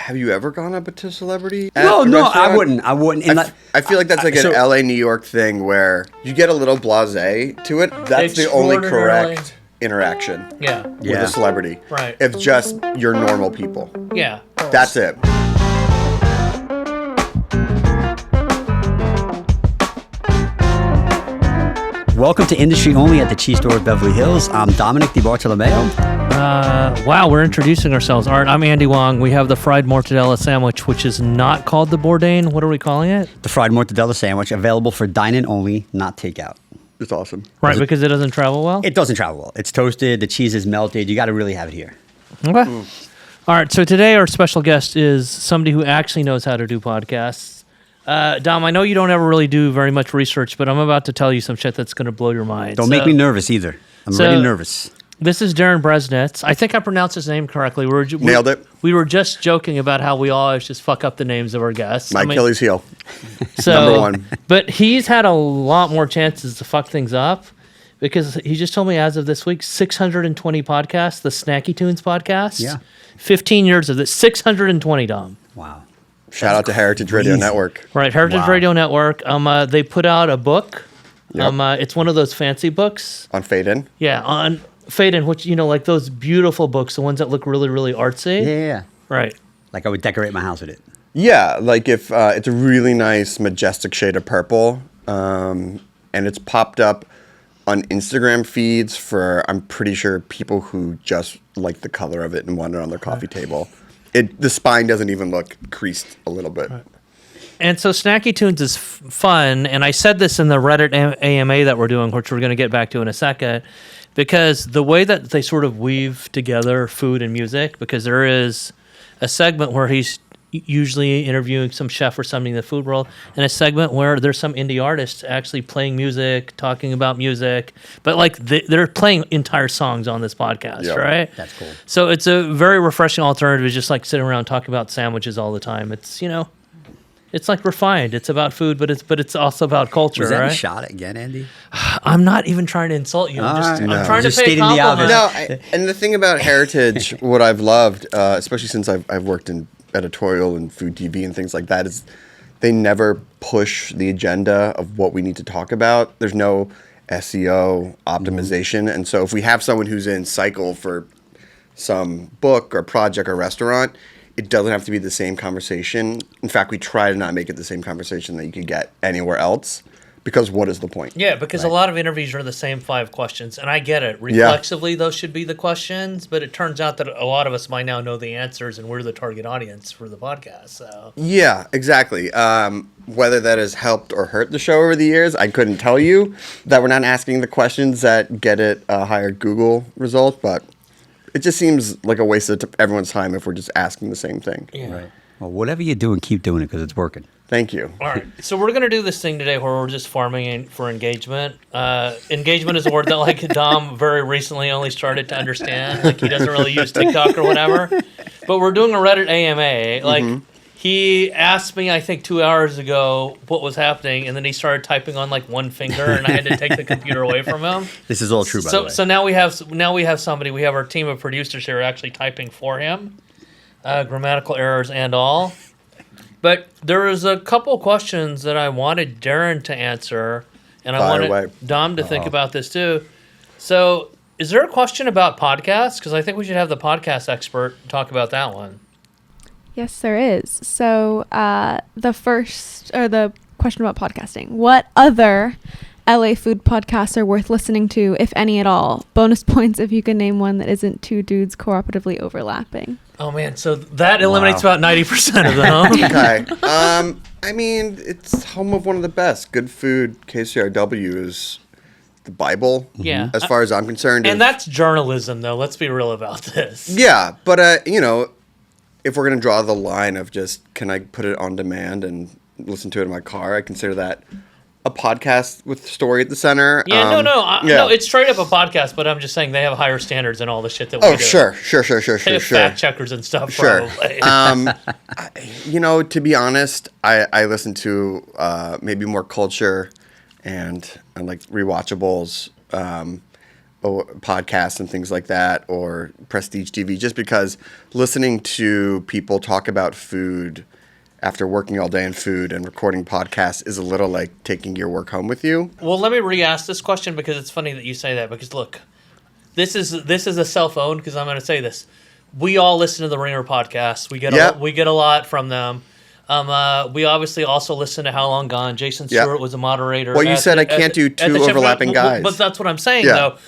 Have you ever gone up to a celebrity? No, I wouldn't. And I feel like that's like an LA, New York thing where you get a little blasé to it. That's the only correct interaction with a celebrity. Right. It's just your normal people. Yeah. That's it. Welcome to Industry Only at the Cheese Store of Beverly Hills. I'm Dominic DiBartolomeo. Wow, we're introducing ourselves. All right, I'm Andy Wong. We have the fried mortadella sandwich, which is not called the Bourdain. What are we calling it? The fried mortadella sandwich, available for dine-in only, not takeout. It's awesome. Right, because it doesn't travel well? It doesn't travel well. It's toasted, the cheese is melted. You got to really have it here. Okay. All right, so today our special guest is somebody who actually knows how to do podcasts. Dom, I know you don't ever really do very much research, but I'm about to tell you some shit that's going to blow your mind. Don't make me nervous either. I'm already nervous. This is Darin Bresnitz. I think I pronounced his name correctly. Nailed it. We were just joking about how we always just fuck up the names of our guests. My Achilles heel. So, Number one. But he's had a lot more chances to fuck things up because he just told me as of this week, 620 podcasts, the Snacky Tunes podcast. Yeah. 15 years of this, 620, Dom. Wow. Shout out to Heritage Radio Network. Right, Heritage Radio Network. They put out a book. Yep. It's one of those fancy books. On Fade In? Yeah, on Fade In, which, like those beautiful books, the ones that look really, really artsy. Yeah. Right. Like I would decorate my house with it. Yeah, like if it's a really nice, majestic shade of purple, and it's popped up on Instagram feeds for, I'm pretty sure, people who just like the color of it and want it on their coffee table. The spine doesn't even look creased a little bit. Right. And so Snacky Tunes is fun, and I said this in the Reddit AMA that we're doing, which we're going to get back to in a second, because the way that they sort of weave together food and music, because there is a segment where he's usually interviewing some chef or somebody in the food world, and a segment where there's some indie artists actually playing music, talking about music, but like they're playing entire songs on this podcast, right? That's cool. So it's a very refreshing alternative to just like sitting around talking about sandwiches all the time. It's, it's like refined. It's about food, but it's also about culture, Was that right? a shot again, Andy? I'm not even trying to insult you. I'm trying Just to pay stating the compliments. obvious. No, and the thing about Heritage, what I've loved, especially since I've worked in editorial and food TV and things like that, is they never push the agenda of what we need to talk about. There's no SEO optimization. And so if we have someone who's in cycle for some book or project or restaurant, it doesn't have to be the same conversation. In fact, we try to not make it the same conversation that you could get anywhere else, because what is the point? Yeah, because a lot of interviews are the same 5 questions, and I get it. Reflexively, those should be the questions, but it turns out that a lot of us might now know the answers, and we're the target audience for the podcast. So yeah, exactly. Whether that has helped or hurt the show over the years, I couldn't tell you. That we're not asking the questions that get it a higher Google result, but it just seems like a waste of everyone's time if we're just asking the same thing. Yeah. Right. Well, whatever you're doing, keep doing it because it's working. Thank you. All right, so we're going to do this thing today where we're just farming for engagement. Engagement is a word that, like, Dom very recently only started to understand. Like, he doesn't really use TikTok or whatever. But we're doing a Reddit AMA. Like, he asked me, I think, 2 hours ago what was happening, and then he started typing on, like, one finger, and I had to take the computer away from him. This is all true, by the way. So now we have somebody. We have our team of producers here actually typing for him, grammatical errors and all. But there was a couple questions that I wanted Darin to answer, and I wanted Dom to think about this too. So, is there a question about podcasts? Because I think we should have the podcast expert talk about that one. Yes, there is. So, the question about podcasting. What other LA food podcasts are worth listening to, if any at all? Bonus points if you can name one that isn't two dudes cooperatively overlapping. Oh man, so that eliminates about 90% of them. Okay. I mean, it's home of one of the best. Good food, KCRW is the Bible. Yeah. As far as I'm concerned. And that's journalism, though. Let's be real about this. Yeah, but if we're gonna draw the line of just can I put it on demand and listen to it in my car, I consider that a podcast with story at the center. Yeah, no, it's straight up a podcast, but I'm just saying they have higher standards than all the shit that we do. Oh, sure. They have fact checkers and stuff, sure. probably. To be honest, I listen to maybe more culture and like rewatchables podcasts and things like that, or Prestige TV, just because listening to people talk about food after working all day in food and recording podcasts is a little like taking your work home with you. Well, let me re-ask this question because it's funny that you say that. Because look, this is a cell phone. Because I'm going to say this: we all listen to the Ringer podcast. We get a lot from them. We obviously also listen to How Long Gone. Jason Stewart was a moderator. Well, you said I can't do two overlapping guys. But that's what I'm saying, though.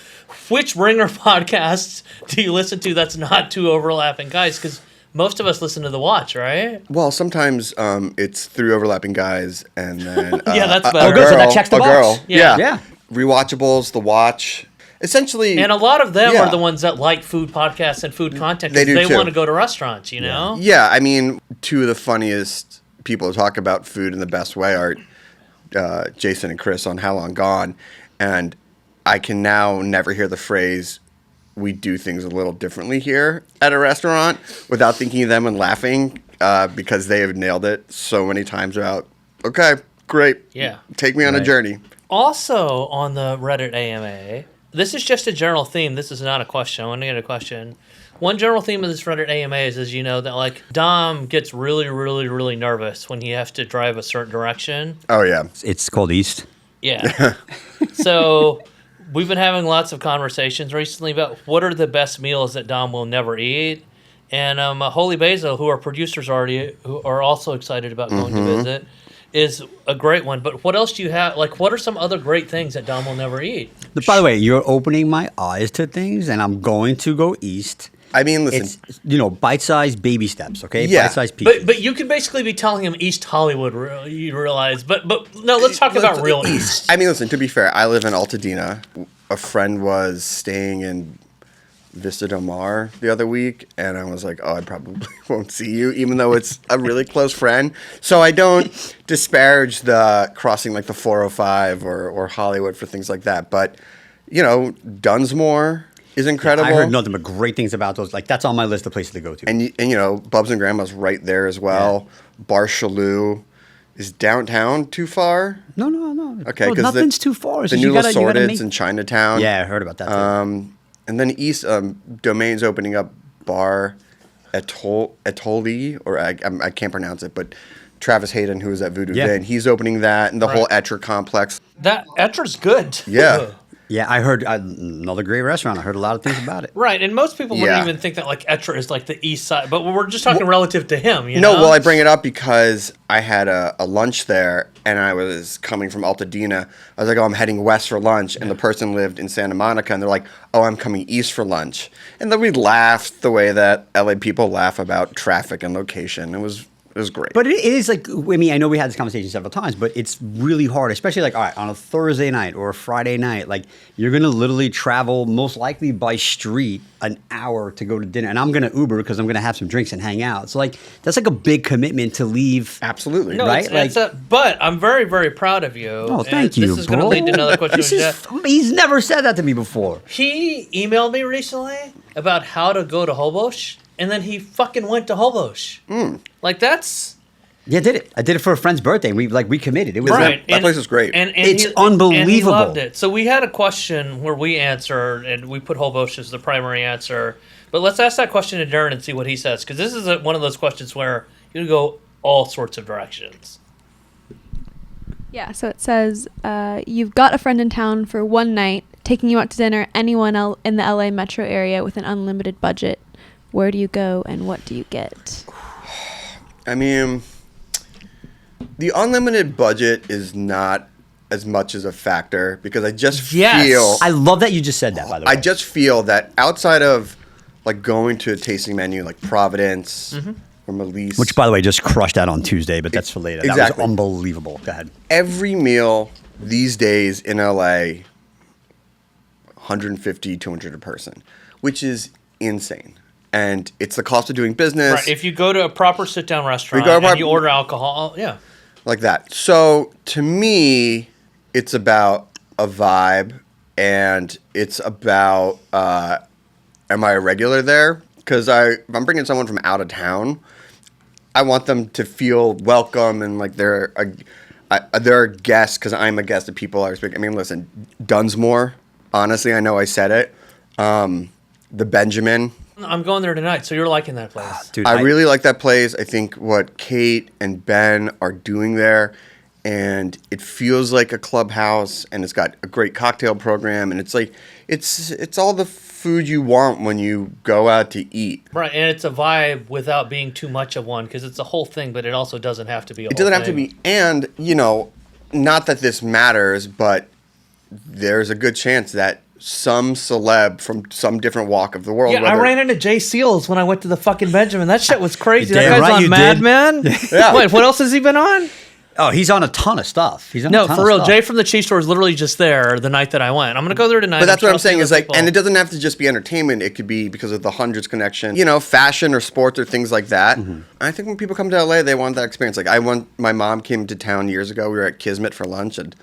Which Ringer podcasts do you listen to that's not two overlapping guys? Because most of us listen to The Watch, right? Well, sometimes it's three overlapping guys, and then that's better. Good, so that checks the box. Girl. Yeah. Rewatchables, The Watch. Essentially, and a lot of them are the ones that like food podcasts and food content because they want to go to restaurants, you know? Yeah, I mean, two of the funniest people to talk about food in the best way are Jason and Chris on How Long Gone, and I can now never hear the phrase, we do things a little differently here at a restaurant without thinking of them and laughing because they have nailed it so many times about, okay, great. Yeah. Take me on a journey. Also on the Reddit AMA, this is just a general theme. This is not a question. I want to get a question. One general theme of this Reddit AMA is, as you know, that like Dom gets really, really, really nervous when he has to drive a certain direction. Oh, yeah. It's called East. Yeah. So we've been having lots of conversations recently about what are the best meals that Dom will never eat. And Holy Basil, who are producers who are also excited about going to visit, is a great one. But what else do you have? Like, what are some other great things that Dom will never eat? By the way, you're opening my eyes to things, and I'm going to go East. I mean, listen. It's, bite-sized baby steps, okay? Yeah. Bite-sized pieces. But you could basically be telling him East Hollywood, you realize. But no, let's talk about real East. I mean, listen, to be fair, I live in Altadena. A friend was staying in Vista Del Mar the other week, and I was like, oh, I probably won't see you, even though it's a really close friend. So I don't disparage the crossing like the 405 or Hollywood for things like that. But, Dunsmore is incredible. I heard nothing but great things about those. Like, that's on my list of places to go to. And Bubs and Grandma's right there as well. Yeah. Bar Chalou. Is downtown too far? No. Okay, because nothing's too far. The new Assorteds in Chinatown. Yeah, I heard about that too. And then East, Domain's opening up Bar Etoli, or I can't pronounce it, but Travis Hayden, who was at Voodoo Vin, he's opening that, and the whole Etra complex. That Etra's good. Yeah. Yeah, I heard another great restaurant. I heard a lot of things about it. Right, and most people wouldn't even think that like Etra is like the east side, but we're just talking relative to him. You know? Well, I bring it up because I had a lunch there, and I was coming from Altadena. I was like, oh, I'm heading west for lunch, and the person lived in Santa Monica, and they're like, oh, I'm coming east for lunch. And then we laughed the way that LA people laugh about traffic and location. It was great. But it is like, I mean, I know we had this conversation several times, but it's really hard, especially like, all right, on a Thursday night or a Friday night, like you're going to literally travel most likely by street an hour to go to dinner. And I'm going to Uber because I'm going to have some drinks and hang out. So like, that's like a big commitment to leave. Absolutely. No, right? But I'm very, very proud of you. Oh, thank you, This is going to lead to another question. He's never said that to me before. He emailed me recently about how to go to Hobosh. And then he fucking went to Hobosh. Like that's... Yeah, I did it. I did it for a friend's birthday. We committed. It was right. That place is great. And it's unbelievable. And he loved it. So we had a question where we answered, and we put Hobosh as the primary answer. But let's ask that question to Darin and see what he says. Because this is one of those questions where you can go all sorts of directions. Yeah, so it says, you've got a friend in town for one night, taking you out to dinner, anyone in the LA metro area with an unlimited budget. Where do you go and what do you get? I mean, the unlimited budget is not as much as a factor because I just feel... I love that you just said that, by the way. I just feel that outside of like going to a tasting menu like Providence or Melise... Which, by the way, just crushed out on Tuesday, but that's for later. Exactly. That was unbelievable. Go ahead. Every meal these days in LA, 150, 200 a person, which is insane. And it's the cost of doing business. Right. If you go to a proper sit-down restaurant and you order alcohol, like that. So to me, it's about a vibe, and it's about am I a regular there? Because if I'm bringing someone from out of town, I want them to feel welcome and like they're a guest because I'm a guest of people I respect. I mean, listen, Dunsmore honestly, I know I said it. The Benjamin. I'm going there tonight, so you're liking that place. Dude, I really like that place. I think what Kate and Ben are doing there, and it feels like a clubhouse, and it's got a great cocktail program, and it's like it's all the food you want when you go out to eat. Right, and it's a vibe without being too much of one, because it's a whole thing, but it also doesn't have to be a It doesn't have to be, and not that this matters, but there's a good chance that some celeb from some different walk of the world. Yeah, I ran into Jay Seals when I went to the fucking Benjamin. That shit was crazy. You're That damn guy's right on you Mad did. Men. Yeah. Wait, what else has he been on? Oh, he's on a ton of stuff. He's on a No, ton for of real. stuff. Jay from the Cheese Store is literally just there the night that I went. I'm going to go there tonight. But that's sure what I'll I'm saying see is the like, people. and it doesn't have to just be entertainment. It could be because of the Hundreds connection, fashion or sports or things like that. Mm-hmm. I think when people come to LA, they want that experience. Like my mom came to town years ago. We were at Kismet for lunch, and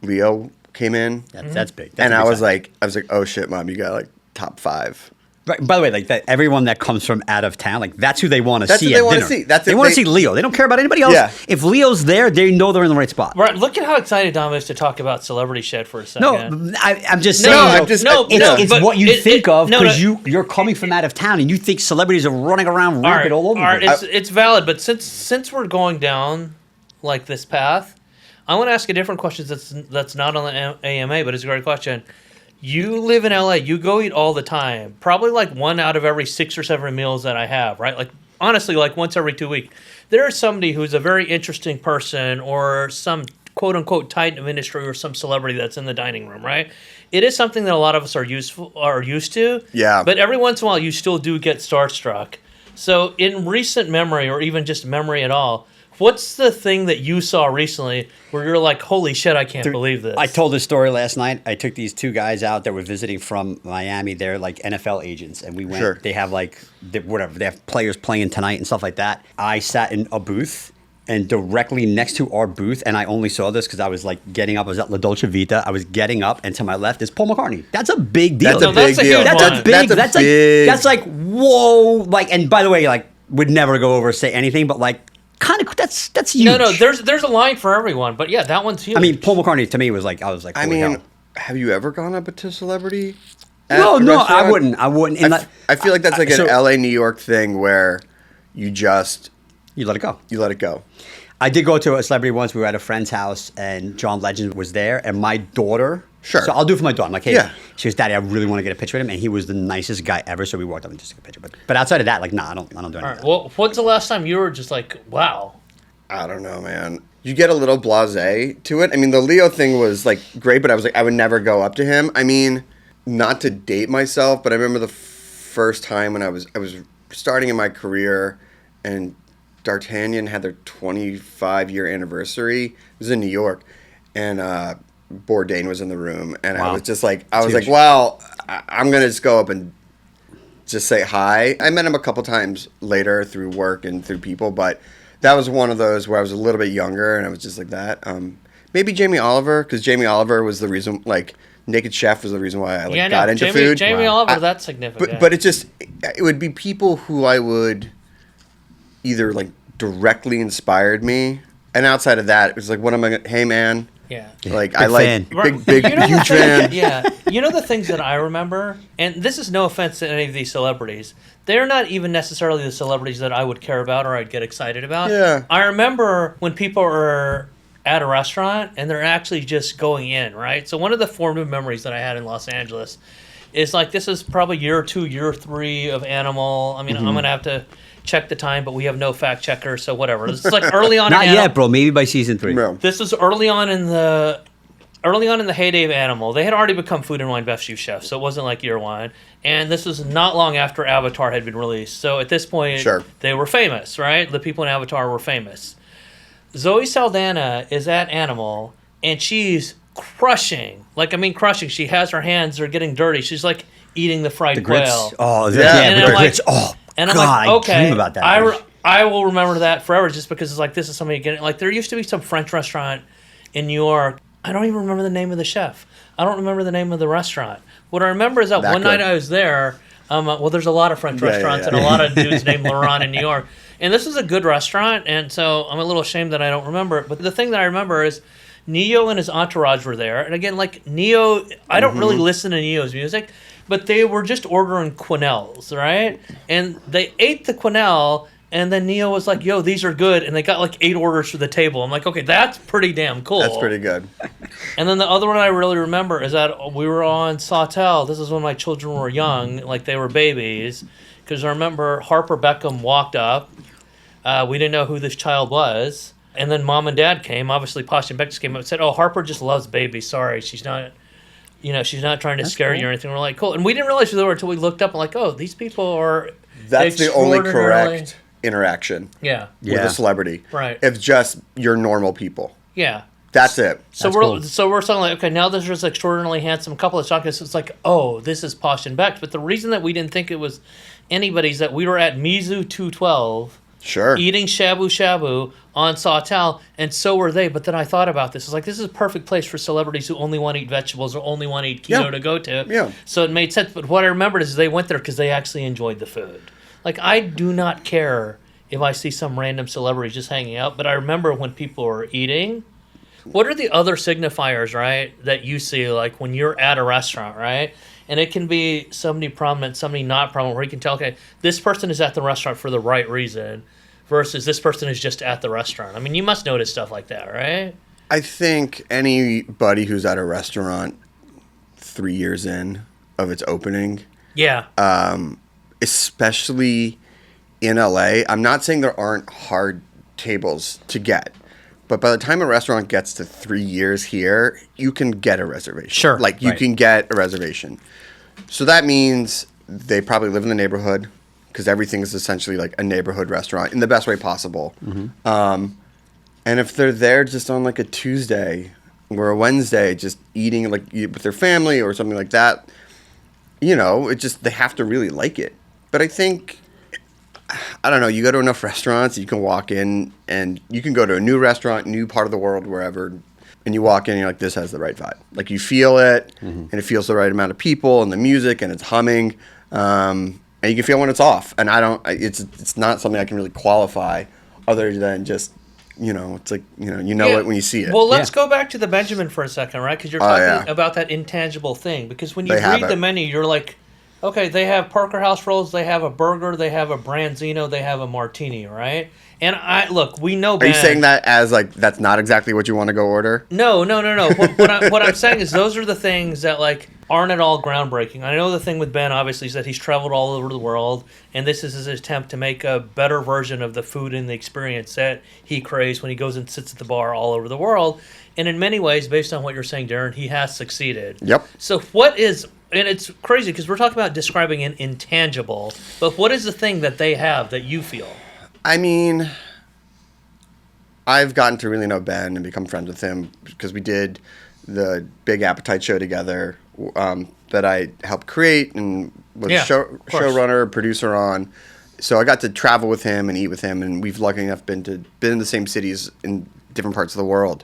Leo came in, That's big. That's and a I big was sign. like, oh shit, mom, you got like top 5. Right, by the way, like that, everyone that comes from out of town, like that's who they want to That's see who they at wanna dinner. see. That's they if want they- to see Leo. They don't care about anybody else. Yeah. If Leo's there, they know they're in the right spot. Right, look at how excited Dom is to talk about celebrity shit for a second. No, I'm just No, saying. I'm though, just- it's, no, it's but what you think of no, because no. you're coming from out of town and you think celebrities are running around rampant all over. the place. It's valid, but since we're going down like this path, I want to ask a different question that's not on the AMA, but it's a great question. You live in LA, you go eat all the time, probably like 1 out of every 6 or 7 meals that I have, right? Like honestly, like once every 2 weeks. There is somebody who's a very interesting person or some quote unquote titan of industry or some celebrity that's in the dining room, right? It is something that a lot of us are used to. Yeah. But every once in a while you still do get starstruck. So in recent memory or even just memory at all, what's the thing that you saw recently where you're like, holy shit, I can't believe this? I told this story last night. I took these 2 guys out that were visiting from Miami. They're like NFL agents, and we went. Sure. They have whatever. They have players playing tonight and stuff like that. I sat in a booth, and directly next to our booth, and I only saw this because I was like getting up. I was at La Dolce Vita. I was getting up, and to my left is Paul McCartney. That's a big deal. That's a No, that's big a deal. huge That's one. a big. That's a Like big- that's like whoa. Like, and by the way, like would never go over say anything, but like kind of that's huge. no, there's a line for everyone, but yeah, that one's huge. I mean, Paul McCartney to me was like I was like. I holy mean, hell. have you ever gone up to celebrity? No, at a no, restaurant? I wouldn't. I wouldn't. And I feel like that's like an so- LA, New York thing where you just You let it go. you let it go. I did go to a celebrity once. We were at a friend's house, and John Legend was there, and my daughter. Sure. So I'll do it for my daughter. I'm like, hey, Yeah. she goes, Daddy, I really want to get a picture with him, and he was the nicest guy ever. So we walked up and just took a picture. But outside of that, like, nah, I don't do anything. all right, well, when's the last time you were just like, wow? I don't know, man. You get a little blasé to it. I mean, the Leo thing was like great, but I was like, I would never go up to him. I mean, not to date myself, but I remember the first time when I was starting in my career, and D'Artagnan had their 25-year anniversary. It was in New York, and Bourdain was in the room, and I Wow. was just like, I was huge. like, well, I'm gonna just go up and just say hi. I met him a couple times later through work and through people, but that was one of those where I was a little bit younger, and I was just like that. Maybe Jamie Oliver, because Jamie Oliver was the reason, like, Naked Chef was the reason why I got into food. Jamie Oliver, that's significant. But it would be people who I would either like directly inspired me, and outside of that, it was like, what am I gonna, hey man, yeah. like Big I like fan. big You know the huge thing- fan. Yeah, you know the things that I remember, and this is no offense to any of these celebrities. They're not even necessarily the celebrities that I would care about or I'd get excited about. Yeah. I remember when people are at a restaurant and they're actually just going in, right? So one of the formative memories that I had in Los Angeles is like, this is probably year 2, year 3 of Animal. I mean, I'm going to have to check the time, but we have no fact checker, so whatever. This is like early on Not in Animal. yet, bro. Maybe by season 3. No. This was early on in the heyday of Animal. They had already become Food and Wine Best Shoe Chefs, so it wasn't like year 1. And this was not long after Avatar had been released. So at this point, Sure. they were famous, right? The people in Avatar were famous. Zoe Saldana is at Animal, and she's crushing. Like, I mean, crushing. She has her hands are getting dirty. She's like eating the fried The grits. quail. Oh, Yeah. yeah, And with I'm the like- grits. Oh, And I'm God, like, okay, I dream about that. I will remember that forever, just because it's like, this is somebody getting, like, there used to be some French restaurant in New York. I don't even remember the name of the chef. I don't remember the name of the restaurant. What I remember is that That one good. night I was there. Well, there's a lot of French Yeah, yeah, restaurants yeah. and a lot of dudes named Laurent in New York. And this is a good restaurant, and so I'm a little ashamed that I don't remember it. But the thing that I remember is Neo and his entourage were there. And again, like Neo, I don't really listen to Neo's music, but they were just ordering quenelles, right? And they ate the quenelle, and then Neo was like, yo, these are good. And they got like 8 orders for the table. I'm like, okay, that's pretty damn cool. That's pretty good. And then the other one I really remember is that we were on Sawtell. This is when my children were young, like they were babies. Because I remember Harper Beckham walked up. We didn't know who this child was. And then Mom and Dad came. Obviously, Posh and Beck just came up and said, oh, Harper just loves babies. Sorry, she's not... she's not trying to scare you or anything. We're like, cool. And we didn't realize who they were until we looked up and like, oh, these people are... That's the only correct interaction with a celebrity. Right. It's just your normal people. Yeah. That's it. So we're saying like, okay, now there's this extraordinarily handsome couple of talking. So it's like, oh, this is Posh and Beck. But the reason that we didn't think it was anybody's that we were at Mizu 212 eating shabu shabu on Sawtell, and so were they. But then I thought about this. It's like, this is a perfect place for celebrities who only want to eat vegetables or only want to eat keto to go to. Yeah. So it made sense. But what I remembered is they went there because they actually enjoyed the food. Like, I do not care if I see some random celebrity just hanging out, but I remember when people are eating. What are the other signifiers, right, that you see, like, when you're at a restaurant, right? And it can be somebody prominent, somebody not prominent, where you can tell, okay, this person is at the restaurant for the right reason versus this person is just at the restaurant. I mean, you must notice stuff like that, right? I think anybody who's at a restaurant 3 years in of its opening, especially in LA, I'm not saying there aren't hard tables to get, but by the time a restaurant gets to 3 years here, you can get a reservation. Sure. Like, you can get a reservation. So that means they probably live in the neighborhood, because everything is essentially like a neighborhood restaurant in the best way possible. And if they're there just on like a Tuesday or a Wednesday, just eating like with their family or something like that, it just, they have to really like it. But I think, I don't know, you go to enough restaurants, you can walk in and you can go to a new restaurant, new part of the world, wherever, and you walk in and you're like, this has the right vibe. Like, you feel it, and it feels the right amount of people and the music, and it's humming, and you can feel when it's off. And it's not something I can really qualify other than just, it's like, it when you see it. Well, let's go back to the Benjamin for a second, right? Because you're talking about that intangible thing. Because when you read the menu, you're like, okay, they have Parker House rolls, they have a burger, they have a branzino, they have a martini, right? And we know Ben. Are you saying that as like, that's not exactly what you want to go order? No. What I'm saying is those are the things that like aren't at all groundbreaking. I know the thing with Ben, obviously, is that he's traveled all over the world, and this is his attempt to make a better version of the food and the experience that he craves when he goes and sits at the bar all over the world. And in many ways, based on what you're saying, Darin, he has succeeded. Yep. So what is... And it's crazy because we're talking about describing an intangible, but what is the thing that they have that you feel? I mean, I've gotten to really know Ben and become friends with him because we did the Big Appetite show together that I helped create and was a showrunner, producer on. So I got to travel with him and eat with him, and we've lucky enough been in the same cities in different parts of the world.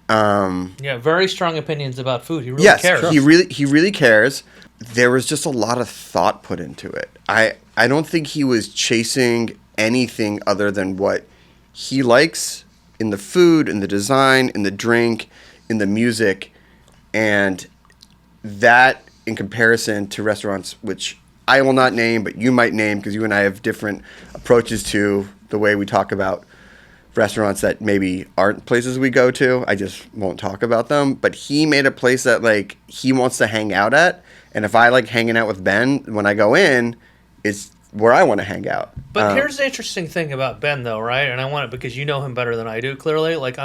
Very strong opinions about food. He really cares. He really cares. There was just a lot of thought put into it. I don't think he was chasing anything other than what he likes in the food, in the design, in the drink, in the music, and that in comparison to restaurants which I will not name, but you might name because you and I have different approaches to the way we talk about restaurants that maybe aren't places we go to. I just won't talk about them. But he made a place that like he wants to hang out at. And if I like hanging out with Ben when I go in, it's where I want to hang out. But here's the interesting thing about Ben though, right? And I want it because you know him better than I do, clearly. Like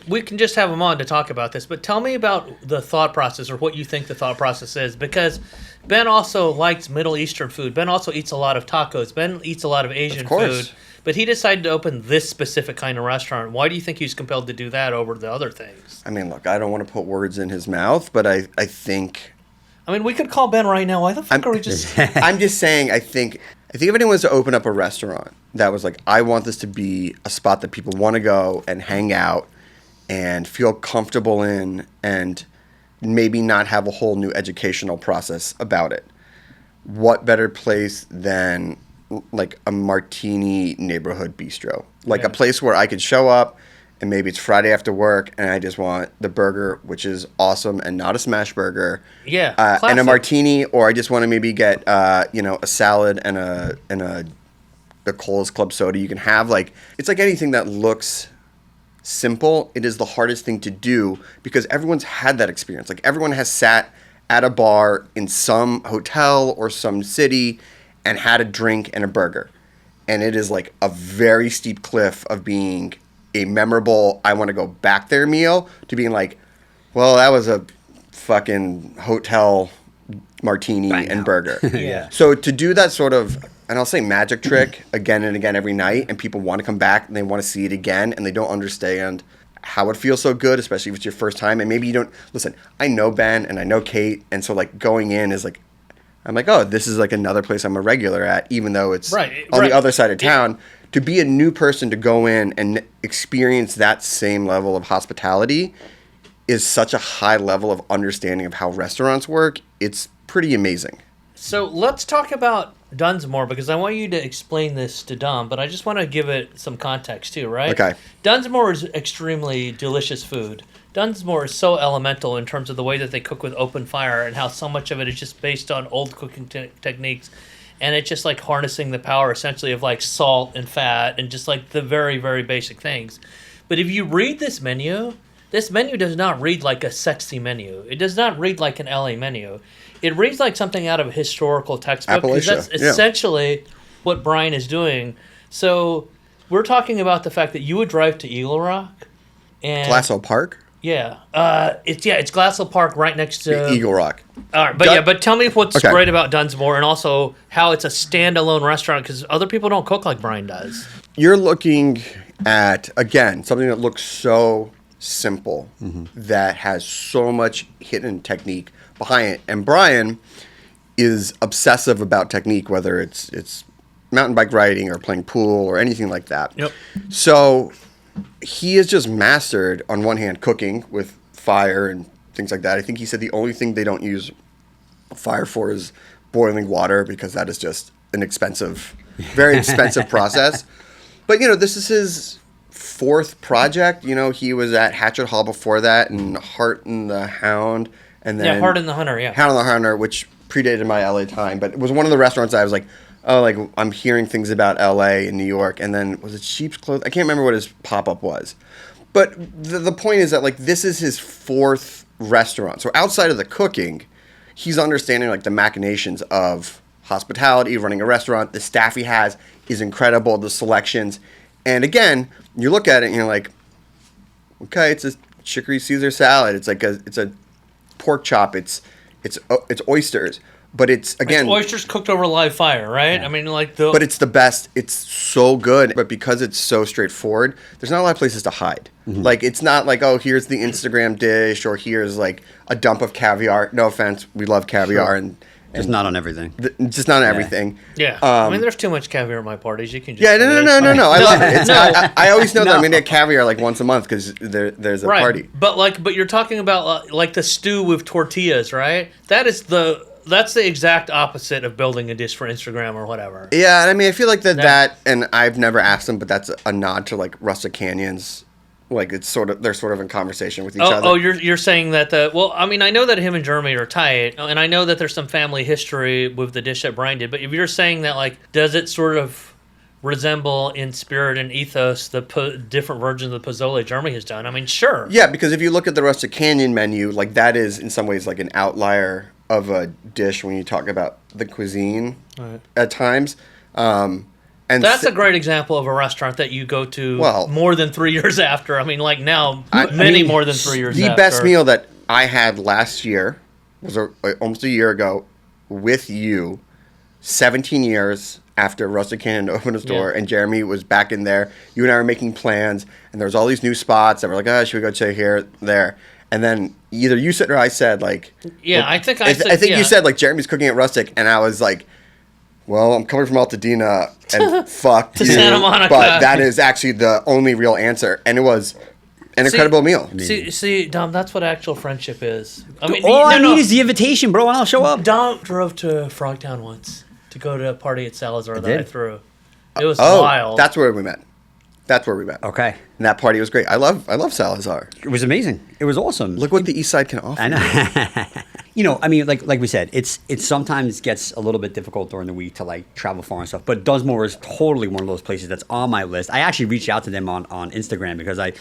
we can just have him on to talk about this, but tell me about the thought process or what you think the thought process is, because Ben also likes Middle Eastern food. Ben also eats a lot of tacos. Ben eats a lot of Asian food. But he decided to open this specific kind of restaurant. Why do you think he was compelled to do that over the other things? I mean, look, I don't want to put words in his mouth, but I think... I mean, we could call Ben right now. Why the fuck are we just... I'm just saying, I think if anyone was to open up a restaurant that was like, I want this to be a spot that people want to go and hang out and feel comfortable in and maybe not have a whole new educational process about it, what better place than... like a martini neighborhood bistro, like a place where I could show up and maybe it's Friday after work, and I just want the burger, which is awesome, and not a smash burger. Yeah, and a classic. martini, or I just want to maybe get a salad and the Cole's Club soda. You can have it's like anything that looks simple. It is the hardest thing to do because everyone's had that experience. Like everyone has sat at a bar in some hotel or some city and had a drink and a burger. And it is like a very steep cliff of being a memorable, I want to go back there meal to being like, well, that was a fucking hotel martini and burger. Yeah. So to do that sort of, and I'll say magic trick again and again every night, and people want to come back and they want to see it again, and they don't understand how it feels so good, especially if it's your first time. And maybe you don't, listen, I know Ben and I know Kate, and so like going in is like, I'm like, oh, this is like another place I'm a regular at, even though it's on the other side of town. To be a new person to go in and experience that same level of hospitality is such a high level of understanding of how restaurants work. It's pretty amazing. So let's talk about Dunsmore, because I want you to explain this to Dom, but I just want to give it some context too, right? Okay. Dunsmore is extremely delicious food. Dunsmore is so elemental in terms of the way that they cook with open fire and how so much of it is just based on old cooking techniques. And it's just like harnessing the power essentially of like salt and fat and just like the very, very basic things. But if you read this menu does not read like a sexy menu. It does not read like an LA menu. It reads like something out of a historical textbook. Because that's essentially what Brian is doing. So we're talking about the fact that you would drive to Eagle Rock. And Glassell Park? Yeah. It's Glassell Park right next to Eagle Rock. All right, but tell me what's great about Dunsmore and also how it's a standalone restaurant, because other people don't cook like Brian does. You're looking at, again, something that looks so simple that has so much hidden technique behind it. And Brian is obsessive about technique, whether it's mountain bike riding or playing pool or anything like that. Yep. So he has just mastered, on one hand, cooking with fire and things like that. I think he said the only thing they don't use fire for is boiling water, because that is just an expensive, very expensive process. But, this is his fourth project. He was at Hatchet Hall before that, and Heart and the Hound. And then Heart and the Hunter, yeah. Hound and the Hunter, which predated my LA time. But it was one of the restaurants I was like, oh, like I'm hearing things about LA and New York. And then was it Sheep's Clothes? I can't remember what his pop-up was. But the point is that like this is his fourth restaurant. So outside of the cooking, he's understanding like the machinations of hospitality, running a restaurant. The staff he has is incredible, the selections. And again, you look at it and you're like, okay, it's a chicory Caesar salad. It's like it's a pork chop. It's oysters. But it's, again... It's oysters cooked over live fire, right? Yeah. I mean, like the... But it's the best. It's so good. But because it's so straightforward, there's not a lot of places to hide. Mm-hmm. Like, it's not like, oh, here's the Instagram dish, or here's, like, a dump of caviar. No offense. We love caviar. Sure. And just not on everything. Just not on everything. Yeah. I mean, there's too much caviar at my parties. You can just... Yeah, no. I love it. I always know that I'm going to get caviar, like, once a month because there's a party. But you're talking about, like, the stew with tortillas, right? That's the exact opposite of building a dish for Instagram or whatever. Yeah, and I mean, I feel like that, and I've never asked them, but that's a nod to like Rustic Canyons. Like they're sort of in conversation with each other. Oh, you're saying that well, I mean, I know that him and Jeremy are tight, and I know that there's some family history with the dish that Brian did. But if you're saying that, like, does it sort of resemble in spirit and ethos the different versions of the pozole Jeremy has done? I mean, sure. Yeah, because if you look at the Rustic Canyon menu, like that is in some ways like an outlier of a dish when you talk about the cuisine at times. And that's a great example of a restaurant that you go to more than 3 years after. I mean, like now, more than 3 years after. The best meal that I had last year was almost a year ago with you, 17 years after Rustic Canyon opened its door, and Jeremy was back in there. You and I were making plans, and there was all these new spots that were like, oh, should we go to here, there? And then either you said or I said, like... Yeah, well, I think you said, like, Jeremy's cooking at Rustic, and I was like, well, I'm coming from Altadena, and fuck to you, Santa Monica. But that is actually the only real answer, and it was an incredible meal. See, Dom, that's what actual friendship is. I mean, all I need is the invitation, bro, and I'll show up. Dom drove to Frogtown once to go to a party at Salazar that I threw. It was wild. That's where we met. That's where we met. Okay. And that party was great. I love Salazar. It was amazing. It was awesome. Look what the East Side can offer. I know. You know, I mean, like we said, it sometimes gets a little bit difficult during the week to like travel far and stuff. But Dunsmore is totally one of those places that's on my list. I actually reached out to them on Instagram because I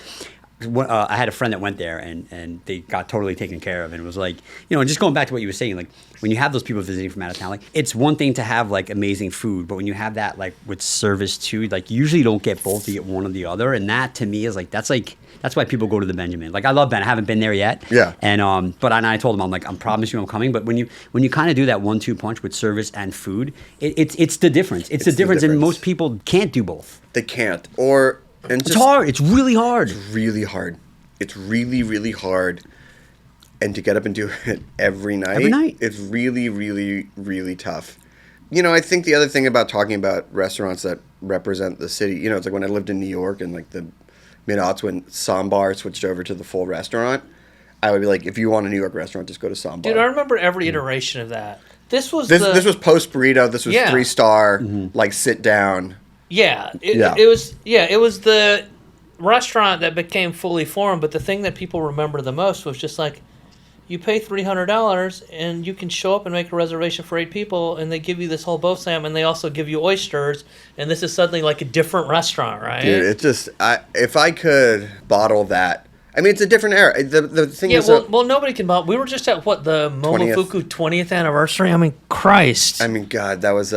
had a friend that went there and they got totally taken care of, and it was like, you know, just going back to what you were saying, like when you have those people visiting from out of town, like it's one thing to have like amazing food, but when you have that like with service too, like you usually don't get both, you get one or the other, and that to me is like that's why people go to the Benjamin. Like I love Ben, I haven't been there yet. Yeah. And but I told him, I'm like, I promise you I'm coming, but when you kind of do that 1-2 punch with service and food, it's the difference. It's the difference, and most people can't do both. They can't, or. And It's hard. It's really hard. It's really hard. It's really, really hard. And to get up and do it every night. It's really, really, really tough. You know, I think the other thing about talking about restaurants that represent the city, you know, it's like when I lived in New York in like the mid-aughts when Sambar switched over to the full restaurant, I would be like, if you want a New York restaurant, just go to Sambar. Dude, I remember every iteration of that. This was post burrito. This was 3-star, like sit down. Yeah, it was the restaurant that became fully formed, but the thing that people remember the most was just like, you pay $300 and you can show up and make a reservation for 8 people, and they give you this whole bosam, and they also give you oysters, and this is suddenly like a different restaurant, right? Dude, it just, if I could bottle that, I mean, it's a different era. The thing is... well, nobody can bottle. We were just at, the Momofuku 20th anniversary? I mean, Christ. I mean, God, that was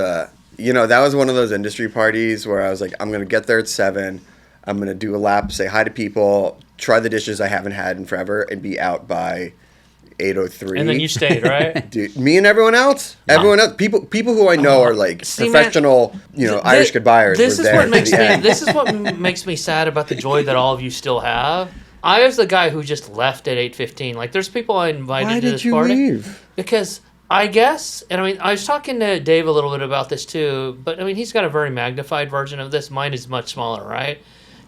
you know, that was one of those industry parties where I was like, I'm going to get there at 7. I'm going to do a lap, say hi to people, try the dishes I haven't had in forever, and be out by 8:03. And then you stayed, right? Dude, me and everyone else. Everyone else. People who I know are like professional, you know, Irish goodbyers. This is what makes me sad about the joy that all of you still have. I was the guy who just left at 8:15. Like, there's people I invited to this party. Why did you leave? Because... I guess, and I mean, I was talking to Dave a little bit about this too, but I mean, he's got a very magnified version of this. Mine is much smaller, right?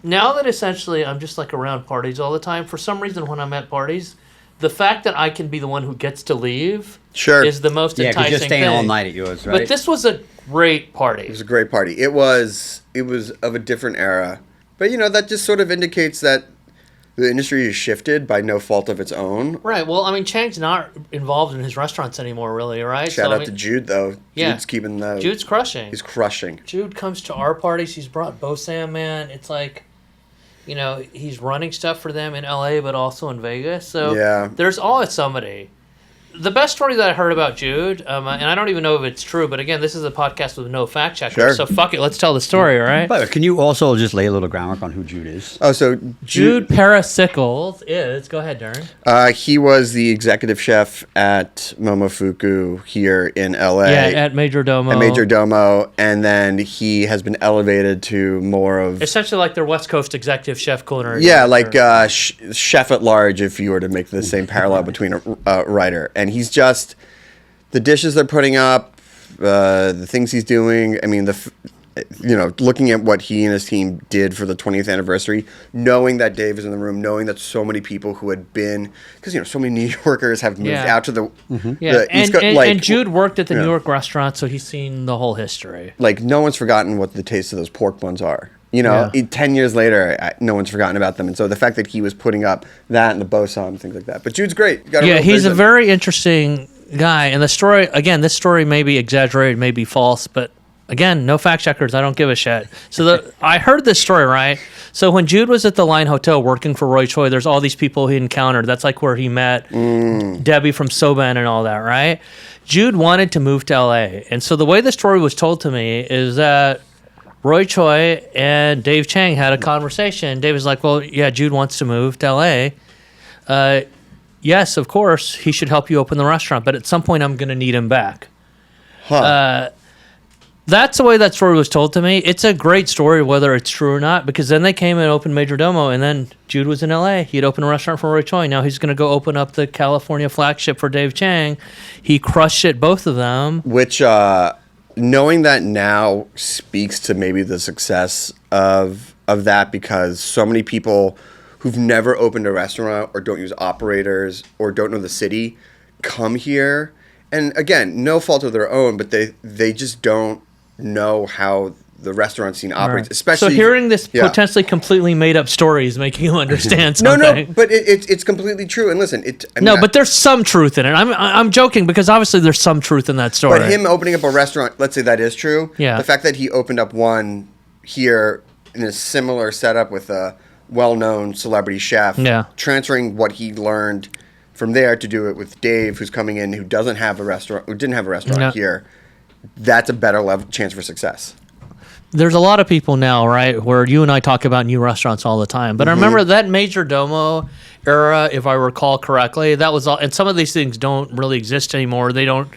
Now that essentially I'm just like around parties all the time, for some reason when I'm at parties, the fact that I can be the one who gets to leave is the most enticing thing. Yeah, because you're staying all night at yours, right? But this was a great party. It was a great party. It was of a different era. But, you know, that just sort of indicates that the industry has shifted by no fault of its own. Right. Well, I mean, Chang's not involved in his restaurants anymore, really, right? Shout out to Jude, though. Yeah. Jude's keeping the... Jude's crushing. He's crushing. Jude comes to our parties. He's brought Bosan, man. It's like, you know, he's running stuff for them in LA, but also in Vegas. So there's always somebody. The best story that I heard about Jude, and I don't even know if it's true, but again, this is a podcast with no fact checker, so fuck it, let's tell the story, all right? But can you also just lay a little groundwork on who Jude is? Oh, so Jude Parasickles is, go ahead, Darin. He was the executive chef at Momofuku here in LA. Yeah, at Major Domo. At Major Domo, and then he has been elevated to more of... essentially like their West Coast executive chef culinary. Yeah, like chef at large, if you were to make the same parallel between a writer. And he's just, the dishes they're putting up, the things he's doing. I mean, looking at what he and his team did for the 20th anniversary, knowing that Dave is in the room, knowing that so many people who had been, because, you know, so many New Yorkers have moved out to the East Coast. And Jude worked at the New York restaurant, so he's seen the whole history. Like, no one's forgotten what the taste of those pork buns are. You know, 10 years later, no one's forgotten about them. And so the fact that he was putting up that and the bosom, things like that. But Jude's great. He's a very interesting guy. And the story, again, this story may be exaggerated, may be false, but again, no fact checkers. I don't give a shit. So I heard this story, right? So when Jude was at the Line Hotel working for Roy Choi, there's all these people he encountered. That's like where he met Debbie from Soban and all that, right? Jude wanted to move to LA. And so the way the story was told to me is that Roy Choi and Dave Chang had a conversation. Dave was like, well, yeah, Jude wants to move to LA. Yes, of course, he should help you open the restaurant, but at some point I'm going to need him back. That's the way that story was told to me. It's a great story, whether it's true or not, because then they came and opened Major Domo, and then Jude was in LA. He'd open a restaurant for Roy Choi. Now he's going to go open up the California flagship for Dave Chang. He crushed it, both of them. Which, knowing that now speaks to maybe the success of that, because so many people who've never opened a restaurant or don't use operators or don't know the city come here. And again, no fault of their own, but they just don't know how the restaurant scene operates, especially. So hearing this yeah. potentially completely made up story is making you understand No, something. but it's completely true. And listen, but there's some truth in it. I'm joking because obviously there's some truth in that story. But him opening up a restaurant, let's say that is true. Yeah. The fact that he opened up one here in a similar setup with a well-known celebrity chef, transferring what he learned from there to do it with Dave, who's coming in, who didn't have a restaurant here. That's a better chance for success. There's a lot of people now, right, where you and I talk about new restaurants all the time. But I remember that Major Domo era, if I recall correctly, that was all. And some of these things don't really exist anymore. They don't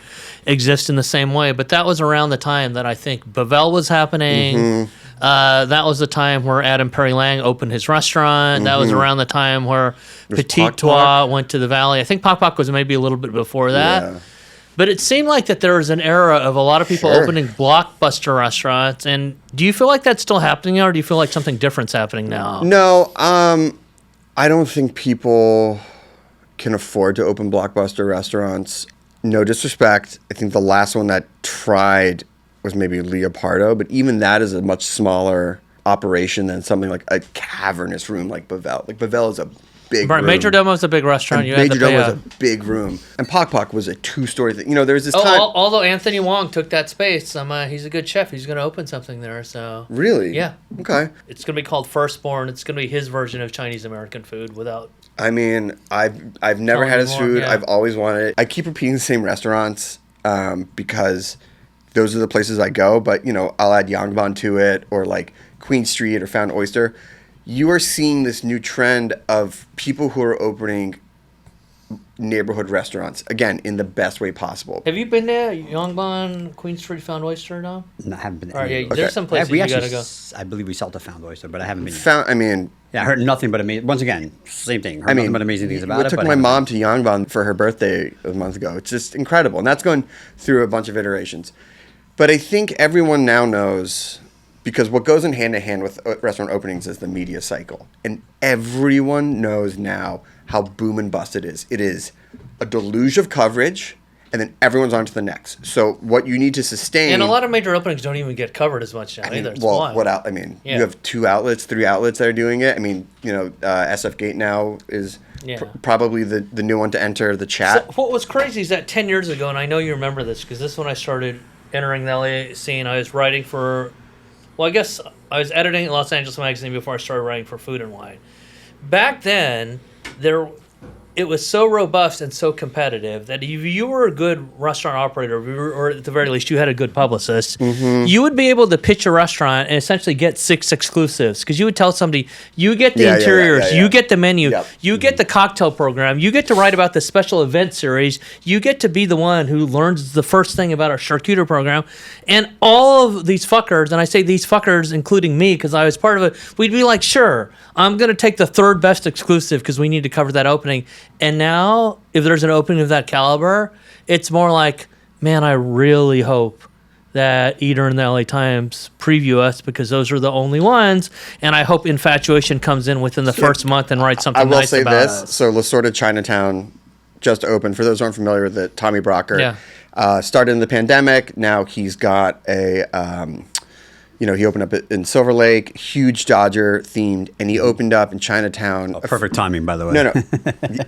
exist in the same way. But that was around the time that I think Bavel was happening. That was the time where Adam Perry Lang opened his restaurant. That was around the time where Petit Trois went to the Valley. I think Pok Pok was maybe a little bit before that. Yeah. But it seemed like that there was an era of a lot of people opening blockbuster restaurants. And do you feel like that's still happening now, or do you feel like something different's happening now? No, I don't think people can afford to open blockbuster restaurants. No disrespect. I think the last one that tried was maybe Leopardo, but even that is a much smaller operation than something like a cavernous room like Bavel. Like Bavel is a big room. Major Domo is a big restaurant. And Major Domo is a big room. And Pok Pok was a 2-story thing. You know, there's this time... Although Anthony Wong took that space, he's a good chef. He's going to open something there, so... Really? Yeah. Okay. It's going to be called Firstborn. It's going to be his version of Chinese-American food without... I mean, I've never had his food. Yeah. I've always wanted it. I keep repeating the same restaurants because those are the places I go. But, you know, I'll add Yangban to it, or like Queen Street or Found Oyster. You are seeing this new trend of people who are opening neighborhood restaurants, again, in the best way possible. Have you been there? Yongbon, Queen Street, Found Oyster, no? No, I haven't been there. All right, there's some places you got to go. I believe we sold to Found Oyster, but I haven't been there. I heard nothing but amazing. Once again, same thing. Heard nothing but amazing things about it. We took my mom to Yongbon for her birthday a month ago. It's just incredible. And that's going through a bunch of iterations. But I think everyone now knows... Because what goes in hand-to-hand with restaurant openings is the media cycle. And everyone knows now how boom and bust it is. It is a deluge of coverage, and then everyone's on to the next. So what you need to sustain... And a lot of major openings don't even get covered as much now either. You have 2 outlets, 3 outlets that are doing it. I mean, you know, SF Gate now is probably the new one to enter the chat. So what was crazy is that 10 years ago, and I know you remember this, because this is when I started entering the LA scene. I was writing for... Well, I guess I was editing at Los Angeles Magazine before I started writing for Food and Wine. Back then, it was so robust and so competitive that if you were a good restaurant operator, or at the very least you had a good publicist, you would be able to pitch a restaurant and essentially get 6 exclusives. Because you would tell somebody, you get the interiors, you get the menu, you get the cocktail program, you get to write about the special event series, you get to be the one who learns the first thing about our charcuterie program. And all of these fuckers, and I say these fuckers including me because I was part of it, we'd be like, sure, I'm going to take the 3rd best exclusive because we need to cover that opening. And now, if there's an opening of that caliber, it's more like, man, I really hope that Eater and the LA Times preview us because those are the only ones. And I hope Infatuation comes in within the first month and writes something nice about us. I will say this. So La Sorda Chinatown just opened. For those who aren't familiar with it, Tommy Brocker started in the pandemic. Now he's got a... he opened up in Silver Lake, huge Dodger themed, and he opened up in Chinatown. Perfect timing, by the way. No,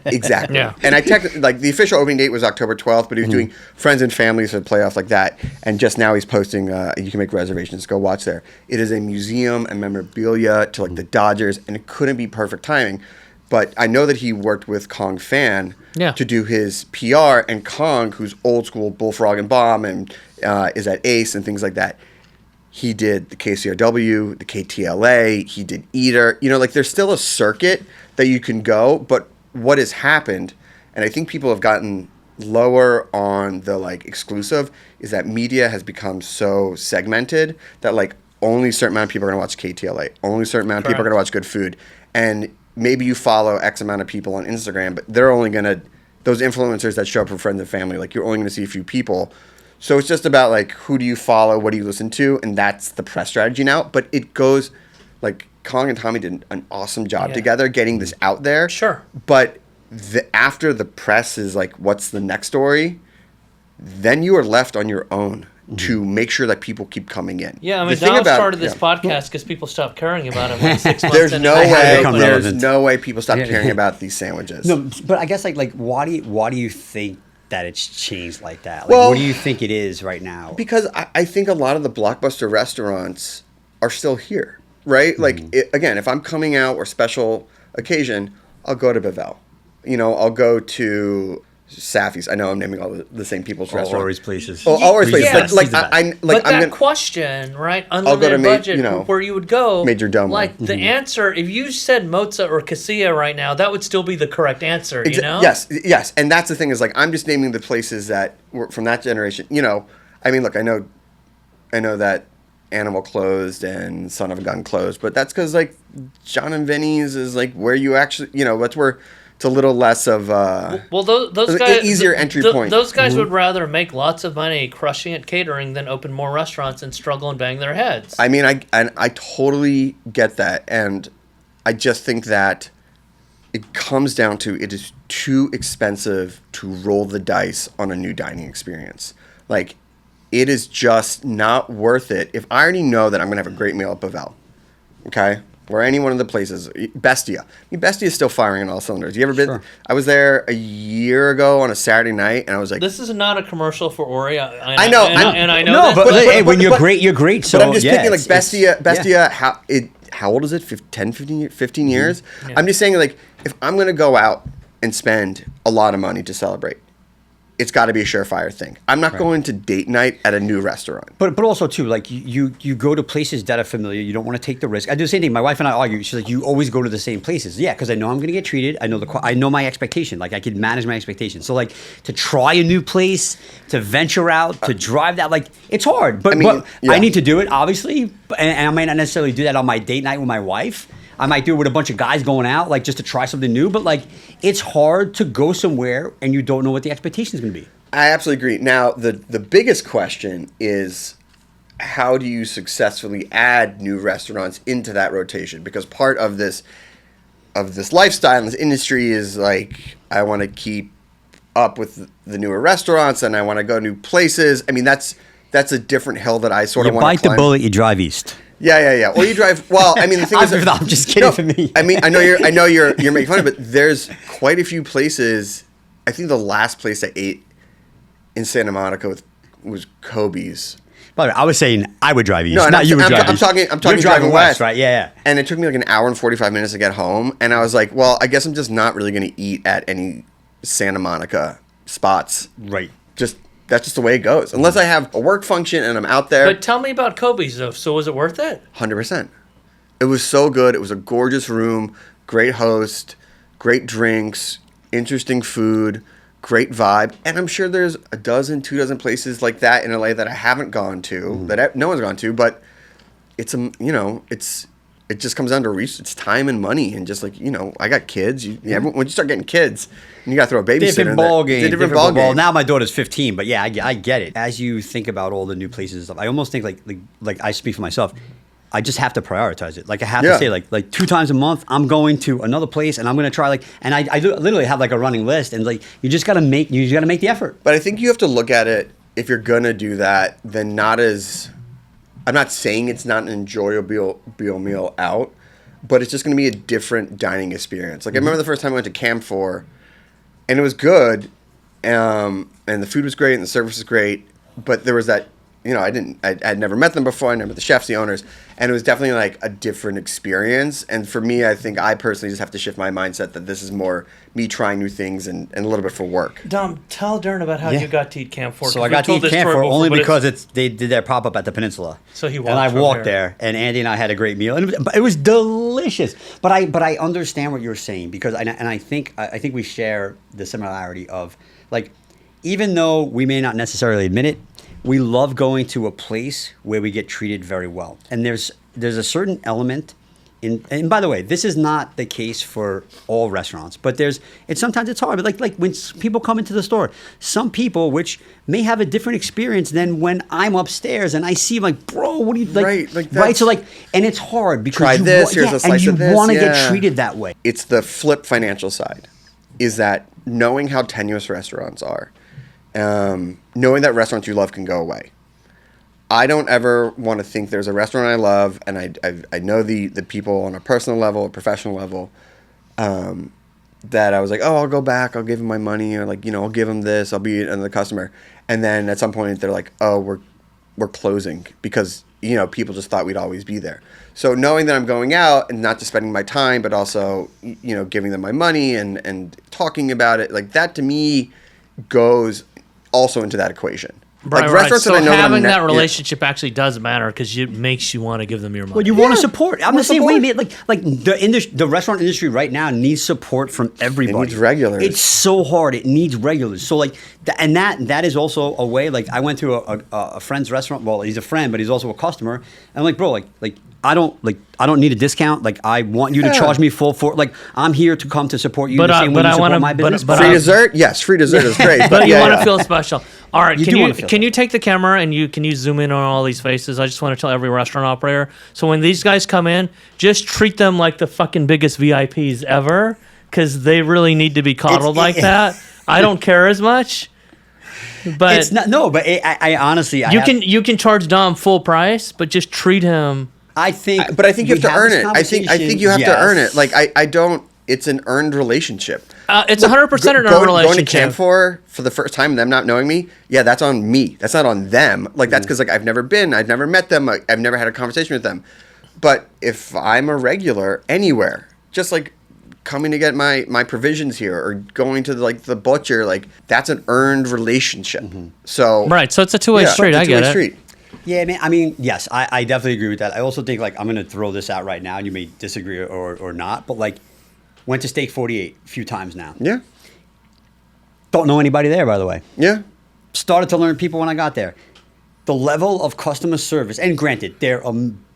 exactly. Yeah. And I the official opening date was October 12th, but he was doing friends and families for the playoff like that. And just now he's posting, you can make reservations, go watch there. It is a museum and memorabilia to like the Dodgers, and it couldn't be perfect timing. But I know that he worked with Kong Fan to do his PR, and Kong, who's old school Bullfrog and Bomb and is at Ace and things like that. He did the KCRW, the KTLA, he did Eater. You know, like there's still a circuit that you can go, but what has happened, and I think people have gotten lower on the like exclusive, is that media has become so segmented that like only a certain amount of people are going to watch KTLA, only a certain amount of people are going to watch good food. And maybe you follow X amount of people on Instagram, but they're only going to, those influencers that show up for friends and family, like you're only going to see a few people. So it's just about like who do you follow, what do you listen to, and that's the press strategy now. But it goes like Kong and Tommy did an awesome job together getting this out there. Sure. But after the press is like, what's the next story? Then you are left on your own. to make sure that people keep coming in. Yeah, I The mean, thing Dom about- started this yeah. podcast because people stopped caring about him like 6 months There's into no the had to way. become opening. There's relevant. no way people stop Yeah. caring about these sandwiches. No, but I guess like why do you think that it's changed like that? Like, Well, what do you think it is right now? Because I think a lot of the blockbuster restaurants are still here, right? Like, again, if I'm coming out or special occasion, I'll go to Bevel. I'll go to Safi's. I know I'm naming all the same people's restaurants. Always places. Oh, always places. Yes. Like, He's the best. I'm But that gonna, question, right? go to Unlimited ma- budget, where you would go, Major Domo. like the answer. If you said Mozza or Casilla right now, that would still be the correct answer. You know? Yes, and that's the thing is like I'm just naming the places that were from that generation. I mean, look, I know that Animal closed and Son of a Gun closed, but that's because like John and Vinny's is like where you actually, that's where it's a little less of Well, those an guys, easier entry point. Those guys would rather make lots of money crushing at catering than open more restaurants and struggle and bang their heads. I mean, I totally get that, and I just think that it comes down to it is too expensive to roll the dice on a new dining experience. Like, it is just not worth it. If I already know that I'm gonna have a great meal at Bevel, okay, or any one of the places, Bestia. I mean, Bestia is still firing on all cylinders. You ever been? Sure. I was there a year ago on a Saturday night, and I was like, This is not a commercial for Ori. I know, and I know. No, this, but, hey, when you're but- great, you're great. So but I'm just yeah, thinking like it's- Bestia, how old is it? 10, 15 years? Yeah. I'm just saying like if I'm going to go out and spend a lot of money to celebrate, it's got to be a surefire thing. I'm not going to date night at a new restaurant. But also too, like you go to places that are familiar. You don't want to take the risk. I do the same thing. My wife and I argue. She's like, you always go to the same places. Yeah, because I know I'm going to get treated. I know my expectation. Like I can manage my expectations. So like to try a new place, to venture out, to drive that, like it's hard. But, I mean, yeah. I need to do it, obviously. And I might not necessarily do that on my date night with my wife. I might do it with a bunch of guys going out, like just to try something new. But like it's hard to go somewhere and you don't know what the expectation is going to be. I absolutely agree. Now, the biggest question is how do you successfully add new restaurants into that rotation? Because part of this lifestyle in this industry is like I want to keep up with the newer restaurants and I want to go new places. I mean, that's a different hill that I sort of You want to bite the climb. bullet, you drive east. Yeah. Or you drive. Well, I mean, the thing is, I'm just kidding for me. I mean, I know you're making fun of it, but there's quite a few places. I think the last place I ate in Santa Monica was Kobe's. By the way, I was saying I would drive east, No, not you would drive I'm east. talking You're driving west, right? Yeah. And it took me like an hour and 45 minutes to get home, and I was like, well, I guess I'm just not really going to eat at any Santa Monica spots. Right. That's just the way it goes. Unless I have a work function and I'm out there. But tell me about Kobe's though. So was it worth it? 100%. It was so good. It was a gorgeous room, great host, great drinks, interesting food, great vibe. And I'm sure there's 2 dozen places like that in LA that I haven't gone to, that no one's gone to, but it just comes down to it's time and money. And just like, I got kids. When you start getting kids, and you got to throw a babysitter Different in there, ball game. It's a different ball game. Now my daughter's 15, but yeah, I get it. As you think about all the new places and stuff, I almost think like I speak for myself. I just have to prioritize it. Like I have to say like 2 times a month, I'm going to another place and I'm going to try and I literally have like a running list and like you just got to make the effort. But I think you have to look at it, if you're going to do that, then not as, I'm not saying it's not an enjoyable meal out, but it's just going to be a different dining experience. Like I remember the first time I went to Camp 4 and it was good, and the food was great and the service was great, but there was that, I'd never met them before. I never met the chefs, the owners, and it was definitely like a different experience. And for me, I think I personally just have to shift my mindset that this is more me trying new things and a little bit for work. Dom, tell Darin about how you got to eat Camp 4. So I got to eat Camp 4 only because they did their pop-up at the Peninsula. So he walked and I from walked there. there, and Andy and I had a great meal, and it was delicious. But I understand what you're saying because I think we share the similarity of like, even though we may not necessarily admit it, we love going to a place where we get treated very well. And there's a certain element and by the way, this is not the case for all restaurants, but sometimes it's hard. But like when people come into the store, some people which may have a different experience than when I'm upstairs and I see like, bro, what do you like? Right. So like, and it's hard because try this. Here's a slice of this. And you want to get treated that way. It's the flip financial side, is that knowing how tenuous restaurants are, knowing that restaurants you love can go away. I don't ever want to think there's a restaurant I love, and I know the people on a personal level, a professional level, that I was like, oh, I'll go back, I'll give them my money, or like, I'll give them this, I'll be another customer. And then at some point they're like, oh, we're closing because, people just thought we'd always be there. So knowing that I'm going out and not just spending my time, but also, giving them my money and talking about it, like that to me goes also into that equation. Right, Like right. restaurants So that I know having that that relationship actually does matter because it makes you want to give them your money. Well, you want to support. I'm the same way, support. man. Like the restaurant industry right now needs support from everybody. It needs regulars. It's so hard. It needs regulars. So like, that is also a way. Like I went to a friend's restaurant. Well, he's a friend, but he's also a customer. And I'm like, bro, like I don't need a discount. Like I want you to charge me full for. Like I'm here to come to support you. But the same way I you support wanna- my business. but free I- dessert? Yes, free dessert is great. But you yeah, want to yeah. feel special. All right, You can do you wanna feel can you take the camera and can you zoom in on all these faces? I just want to tell every restaurant operator. So when these guys come in, just treat them like the fucking biggest VIPs ever, because they really need to be coddled like that. I don't care as much, but it's not. No, but I honestly, you can charge Dom full price, but just treat him. I think, But I think you have we to earn this it. I think conversation. you have to earn Yes. it. Like I don't. It's an earned relationship. It's 100% an Going to relationship. camp for the first time, them not knowing me, yeah, that's on me. That's not on them. Like that's because like I've never been, I've never met them, I've never had a conversation with them. But if I'm a regular anywhere, just like coming to get my provisions here or going to the butcher, like that's an earned relationship. So Right, so it's a two-way street. it's a I get two-way it. street. Yeah, man. I mean, yes, I definitely agree with that. I also think, like, I'm going to throw this out right now, and you may disagree or not, but, like, went to Steak 48 a few times now. Yeah, Don't know anybody there, by the way. yeah. Started to learn people when I got there. The level of customer service, and granted, they're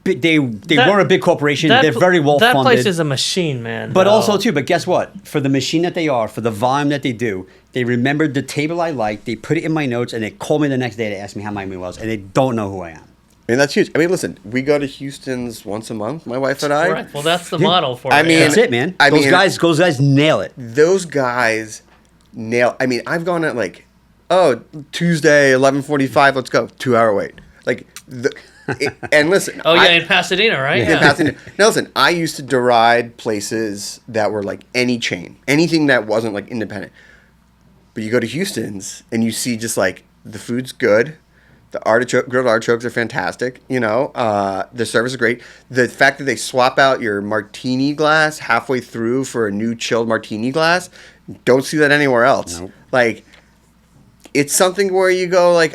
they weren't a big corporation. They're very well That funded. place is a machine, man. But though. also, too, but guess what? For the machine that they are, for the volume that they do, they remembered the table I liked, they put it in my notes, and they called me the next day to ask me how my meal was, and they don't know who I am. I mean, that's huge. I mean, listen, we go to Houston's once a month, my wife and I. Right. Well, that's the model for I it. mean, That's it, man. I those mean- guys nail it. Those guys nail. I mean, I've gone at like, oh, Tuesday, 11:45. Let's go. 2-hour wait. Like, and listen. Oh yeah, in Pasadena, right? In Pasadena. Now listen, I used to deride places that were like any chain, anything that wasn't like independent. But you go to Houston's and you see just like the food's good. The grilled artichokes are fantastic. The service is great. The fact that they swap out your martini glass halfway through for a new chilled martini glass, don't see that anywhere else. Nope. Like, it's something where you go like,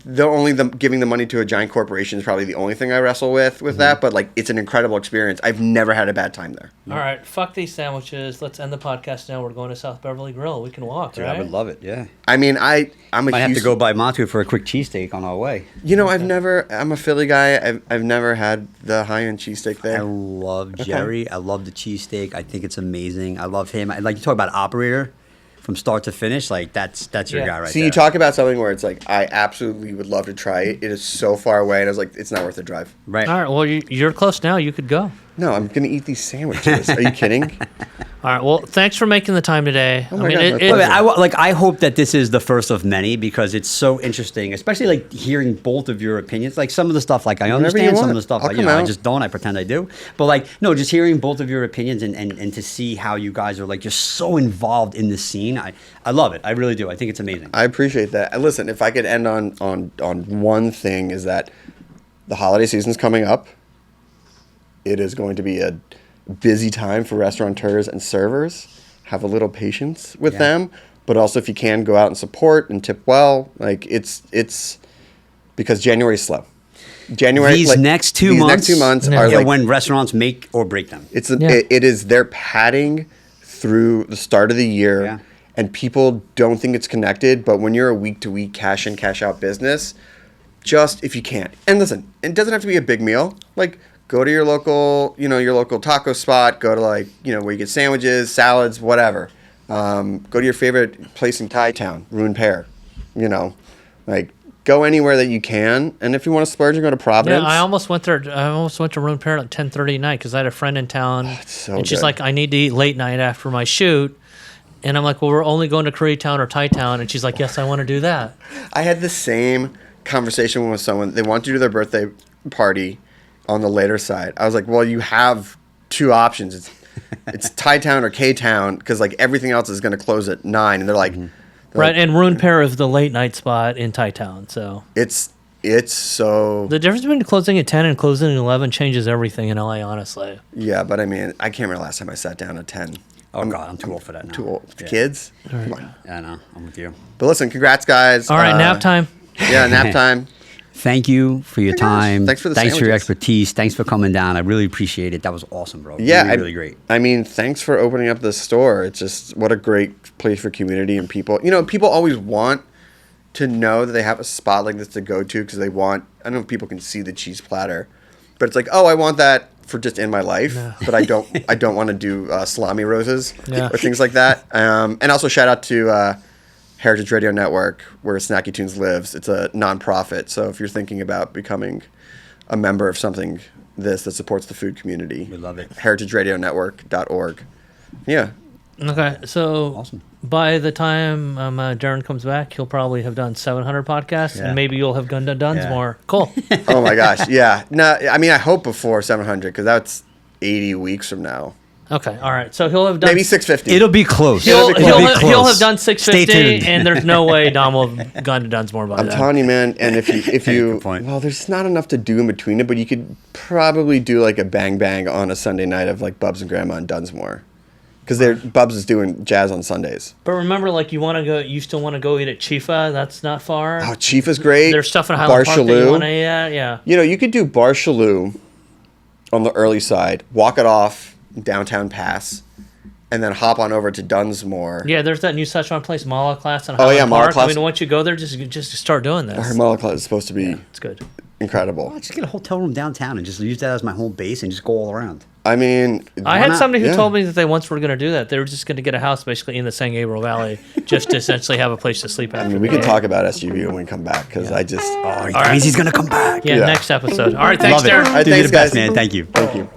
giving the money to a giant corporation is probably the only thing I wrestle with that. But like, it's an incredible experience. I've never had a bad time there. All right, fuck these sandwiches. Let's end the podcast now. We're going to South Beverly Grill. We can walk, Dude, right? I would love it, yeah. I mean, I'm a Might have to Houston- go by Matu for a quick cheesesteak on our way. I'm a Philly guy. I've never had the high-end cheesesteak I there. love Jerry. I love the cheesesteak. I think it's amazing. I love him. Like, you talk about operator from start to finish, like that's your Yeah. guy right See, there. you talk about something where it's like, I absolutely would love to try it. It is so far away, and I was like, it's not worth the drive. Right. All right, well, you're close now. You could go. No, I'm gonna eat these sandwiches. Are you kidding? All right, well, thanks for making the time today. Oh my God, my pleasure. I hope that this is the first of many because it's so interesting, especially like hearing both of your opinions. Like some of the stuff, like I Whenever you understand, some of want. the stuff, I'll like, come I out. just don't. I pretend I do. But like, no, just hearing both of your opinions and to see how you guys are like just so involved in the scene. I love it. I really do. I think it's amazing. I appreciate that. And listen, if I could end on one thing, is that the holiday season's coming up. It is going to be a busy time for restaurateurs and servers. Have a little patience with Yeah. them, but also if you can, go out and support and tip well. Like it's because January's slow. These next 2 months, are like when restaurants make or break them. it is their padding through the start of the year, Yeah. and people don't think it's connected. But when you're a week to week cash in cash out business, just if you can, and listen, it doesn't have to be a big meal. Like, go to your local taco spot. Go to where you get sandwiches, salads, whatever. Go to your favorite place in Thai town, Ruin Pear. Go anywhere that you can. And if you want to splurge, go to Providence. Yeah, I almost went there. I almost went to Ruin Pear at 10:30 at night because I had a friend in town, so and she's good. like, "I need to eat late night after my shoot," and I'm like, "Well, we're only going to Koreatown or Thai Town," and she's like, "Yes, I want to do that." I had the same conversation with someone. They want to do their birthday party on the later side. I was like, well, you have two options. It's Thai Town or K Town, because like everything else is going to close at 9, and they're like, Right, and Rune Pair is the late night spot in Thai Town. So it's so the difference between closing at 10 and closing at 11 changes everything in LA, honestly. yeah. But I mean, I can't remember last time I sat down at 10. Oh God, I'm too old for that now. Too old. Yeah. Kids, come on. Yeah, no, I'm with you. But listen, congrats, guys. All right, nap time. Yeah, nap time. Thank you for your my gosh. time. Thanks for the your sandwiches. expertise. Thanks for coming down. I really appreciate it. That was awesome, bro. Yeah, really great. I mean, thanks for opening up the store. It's just what a great place for community and people. You know, people always want to know that they have a spot like this to go to because they want. I don't know if people can see the cheese platter, but it's like, oh, I want that for just in my life, but I don't. I don't want to do salami roses or things like that. And also shout out to Heritage Radio Network, where Snacky Tunes lives. It's a nonprofit, so if you're thinking about becoming a member of something that supports the food community, We love it. heritageradionetwork.org. Yeah. Okay, so Awesome. by the time Darin comes back, he'll probably have done 700 podcasts, Yeah. and maybe you'll have done Dunsmore. Cool. Oh my gosh. Yeah. No, I mean, I hope before 700, because that's 80 weeks from now. Okay, all right. So he'll have done Maybe 650. It'll be close. He'll, It'll be he'll, close. he'll have done Stay 650, tuned. and there's no way Dom will have gone to Dunsmore by I'm then. telling you, man. And if you, Good point. well, there's not enough to do in between it, but you could probably do like a bang bang on a Sunday night of like Bubs and Grandma and Dunsmore, because Bubs is doing jazz on Sundays. But remember, like you still want to go eat at Chifa. That's not far. Oh, Chief is great. There's stuff in Highland Park that you want to eat at. Yeah. You know, you could do Bar Shalou on the early side, walk it off downtown Pass, and then hop on over to Dunsmore. Yeah, there's that new Szechuan place, Mala Class in Oh, Highland yeah, Mala Park. Class. I mean, once you go there, just start doing this. Her Malacla is supposed to be It's good. incredible. I'll just get a hotel room downtown and just use that as my home base and just go all around. I mean, I had not? somebody who Yeah. told me that they once were going to do that. They were just going to get a house basically in the San Gabriel Valley just to essentially have a place to sleep after. I mean, we can talk about SUV when we come back, because I just. Oh, he means he's gonna come back. Yeah, Yeah. next episode. All right, thanks, Love it. Darin. All right, Dude, you're thanks, the best, guys. man. Thank you. Thank you.